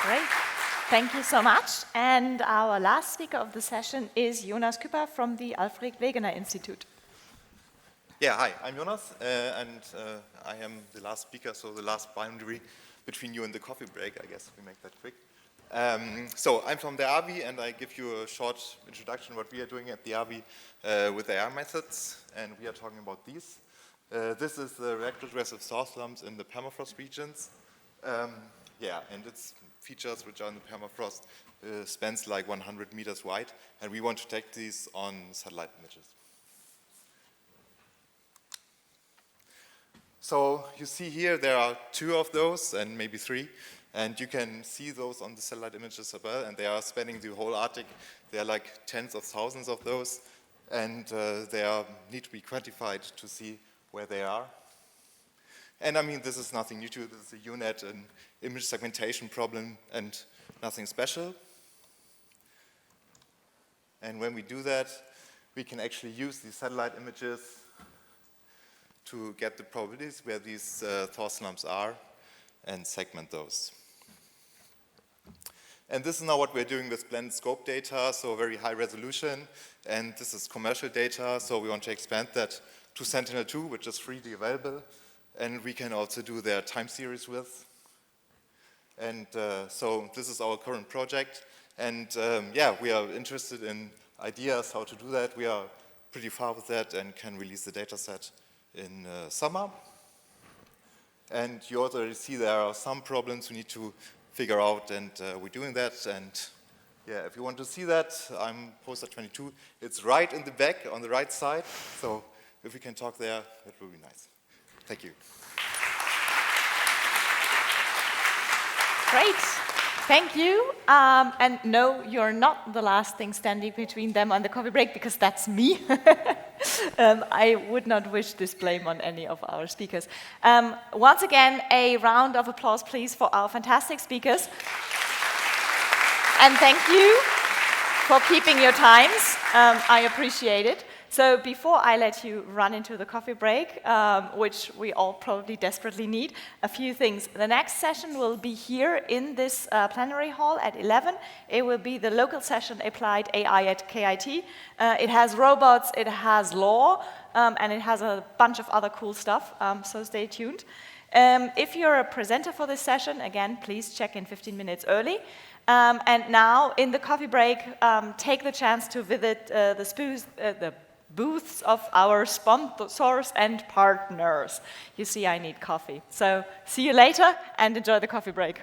Great. Thank you so much. And our last speaker of the session is Jonas Küpper from the Alfred Wegener Institute. Yeah, hi, I'm Jonas, and I am the last speaker, so the last boundary between you and the coffee break. I guess we make that quick. So I'm from the AVI, and I give you a short introduction what we are doing at the AVI with AI methods, and we are talking about these. This is the reactor-aggressive soil slumps in the permafrost regions. Yeah, and its features which are in the permafrost spans like 100 meters wide, and we want to take these on satellite images. So you see here there are 2 of those, and maybe 3, and you can see those on the satellite images as well, and they are spanning the whole Arctic. There are like tens of thousands of those, and need to be quantified to see where they are. And I mean, this is nothing new to it. This is a UNet, an image segmentation problem, and nothing special. And when we do that, we can actually use these satellite images to get the probabilities where these thaw slumps are and segment those. And this is now what we're doing with blended scope data, so very high resolution. And this is commercial data, so we want to expand that to Sentinel-2, which is freely available. And we can also do their time series with. And so this is our current project. And yeah, we are interested in ideas how to do that. We are pretty far with that and can release the data set in summer. And you already see there are some problems we need to figure out, and we're doing that. And yeah, if you want to see that, I'm poster 22. It's right in the back on the right side. So if we can talk there, that would be nice. Thank you. Great. Thank you. And no, you're not the last thing standing between them and the coffee break, because that's me. I would not wish this blame on any of our speakers. Once again, a round of applause, please, for our fantastic speakers. And thank you for keeping your times. I appreciate it. So before I let you run into the coffee break, which we all probably desperately need, a few things. The next session will be here in this plenary hall at 11. It will be the local session, Applied AI at KIT. It has robots, it has law, and it has a bunch of other cool stuff, so stay tuned. If you're a presenter for this session, again, please check in 15 minutes early. And now, in the coffee break, take the chance to visit the booths of our sponsors and partners. You see, I need coffee. So see you later and enjoy the coffee break.